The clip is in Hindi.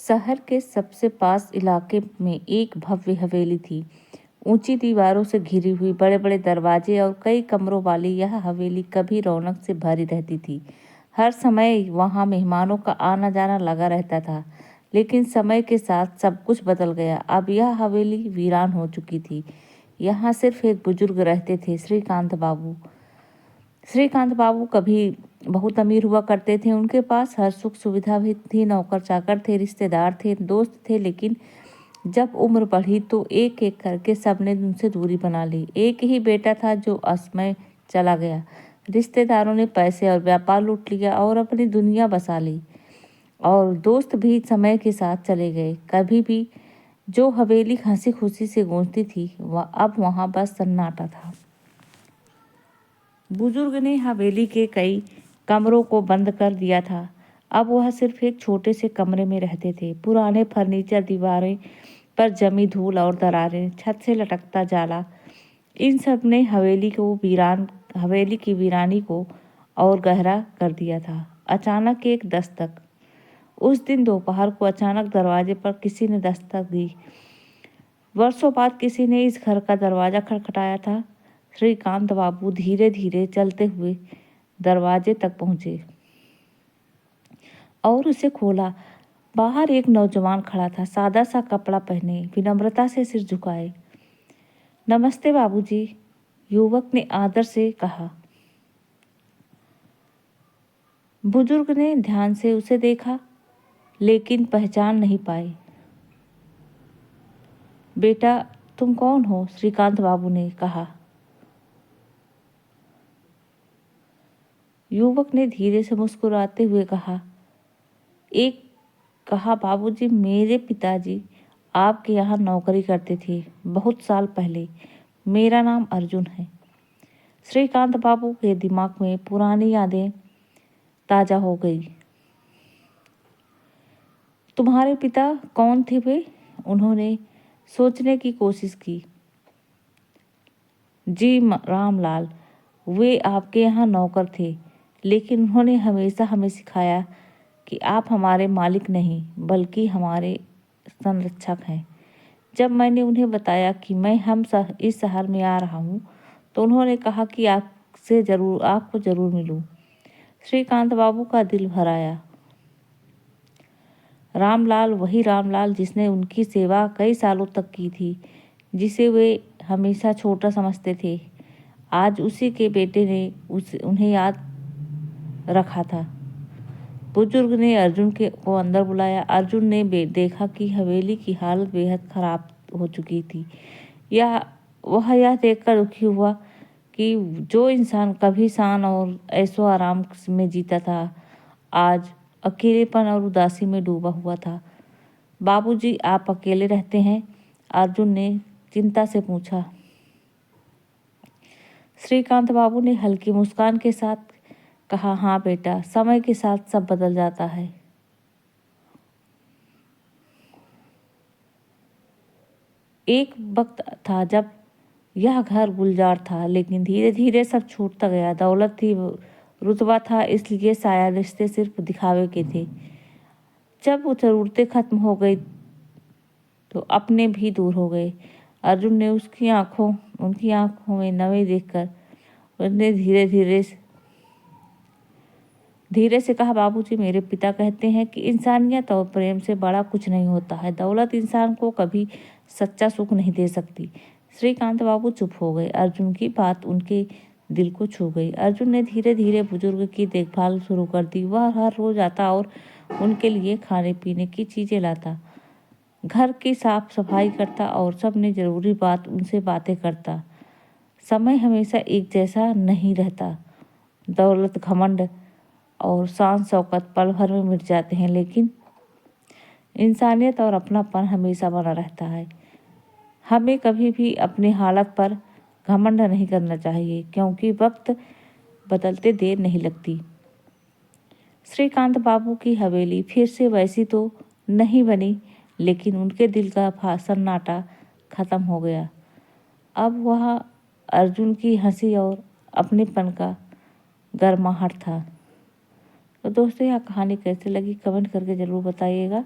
शहर के सबसे पास इलाके में एक भव्य हवेली थी। ऊंची दीवारों से घिरी हुई, बड़े बड़े दरवाजे और कई कमरों वाली यह हवेली कभी रौनक से भरी रहती थी। हर समय वहां मेहमानों का आना जाना लगा रहता था। लेकिन समय के साथ सब कुछ बदल गया। अब यह हवेली वीरान हो चुकी थी। यहाँ सिर्फ एक बुजुर्ग रहते थे, श्रीकांत बाबू। श्रीकांत बाबू कभी बहुत अमीर हुआ करते थे। उनके पास हर सुख सुविधा भी थी, नौकर चाकर थे, रिश्तेदार थे, दोस्त थे। लेकिन जब उम्र बढ़ी तो एक एक करके सबने उनसे दूरी बना ली। एक ही बेटा था जो असमय चला गया। रिश्तेदारों ने पैसे और व्यापार लूट लिया और अपनी दुनिया बसा ली। और दोस्त भी समय के साथ चले गए। कभी भी जो हवेली हंसी खुशी से गूंजती थी, अब वहां बस सन्नाटा था। बुजुर्ग ने हवेली के कई कमरों को बंद कर दिया था। अब वह सिर्फ एक छोटे से कमरे में रहते थे। पुराने फर्नीचर, दीवारें पर जमी धूल और दरारें, छत से लटकता जाला, इन सब ने हवेली की वीरानी को और गहरा कर दिया था। अचानक एक दस्तक। उस दिन दोपहर को अचानक दरवाजे पर किसी ने दस्तक दी। वर्षों बाद किसी ने इस घर का दरवाजा खटखटाया था। श्रीकांत बाबू धीरे धीरे चलते हुए दरवाजे तक पहुंचे और उसे खोला। बाहर एक नौजवान खड़ा था, सादा सा कपड़ा पहने, विनम्रता से सिर झुकाए। नमस्ते बाबूजी, युवक ने आदर से कहा। बुजुर्ग ने ध्यान से उसे देखा, लेकिन पहचान नहीं पाए। बेटा, तुम कौन हो? श्रीकांत बाबू ने कहा। युवक ने धीरे से मुस्कुराते हुए कहा, बाबूजी, मेरे पिताजी आपके यहाँ नौकरी करते थे बहुत साल पहले। मेरा नाम अर्जुन है। श्रीकांत बाबू के दिमाग में पुरानी यादें ताजा हो गई। तुम्हारे पिता कौन थे वे? उन्होंने सोचने की कोशिश की। जी रामलाल, वे आपके यहाँ नौकर थे, लेकिन उन्होंने हमेशा हमें सिखाया कि आप हमारे मालिक नहीं बल्कि हमारे संरक्षक हैं। जब मैंने उन्हें बताया कि मैं इस शहर में आ रहा हूँ, तो उन्होंने कहा कि आपको जरूर मिलूं। श्रीकांत बाबू का दिल भर आया। रामलाल, वही रामलाल जिसने उनकी सेवा कई सालों तक की थी, जिसे वे हमेशा छोटा समझते थे, आज उसी के बेटे ने उन्हें याद रखा था। बुजुर्ग ने अर्जुन को अंदर बुलाया। अर्जुन ने देखा कि हवेली की हालत बेहद खराब हो चुकी थी। वह यह देखकर दुखी हुआ कि जो इंसान कभी शान और ऐशो आराम में जीता था, आज अकेलेपन और उदासी में डूबा हुआ था। बाबूजी, आप अकेले रहते हैं? अर्जुन ने चिंता से पूछा। श्रीकांत बाबू ने हल्की मुस्कान के साथ कहा, हाँ बेटा, समय के साथ सब बदल जाता है। एक वक्त था जब यह घर गुलजार था, लेकिन धीरे धीरे सब छूटता गया। दौलत थी, रुतबा था, इसलिए शायद रिश्ते सिर्फ दिखावे के थे। जब वो जरूरतें खत्म हो गई तो अपने भी दूर हो गए। अर्जुन ने उनकी आंखों में नमी देखकर उसने धीरे से कहा, बाबूजी, मेरे पिता कहते हैं कि इंसानियत और प्रेम से बड़ा कुछ नहीं होता है। दौलत इंसान को कभी सच्चा सुख नहीं दे सकती। श्रीकांत बाबू चुप हो गए। अर्जुन की बात उनके दिल को छू गई। अर्जुन ने धीरे धीरे बुजुर्ग की देखभाल शुरू कर दी। वह हर रोज आता और उनके लिए खाने पीने की चीजें लाता, घर की साफ सफाई करता और सबने जरूरी उनसे बातें करता। समय हमेशा एक जैसा नहीं रहता। दौलत, घमंड और शान शौकत पल भर में मिट जाते हैं, लेकिन इंसानियत और अपनापन हमेशा बना रहता है। हमें कभी भी अपनी हालत पर घमंड नहीं करना चाहिए, क्योंकि वक्त बदलते देर नहीं लगती। श्रीकांत बाबू की हवेली फिर से वैसी तो नहीं बनी, लेकिन उनके दिल का सन्नाटा खत्म हो गया। अब वह अर्जुन की हंसी और अपनेपन का गर्माहट था। तो दोस्तों, यह कहानी कैसे लगी कमेंट करके ज़रूर बताइएगा।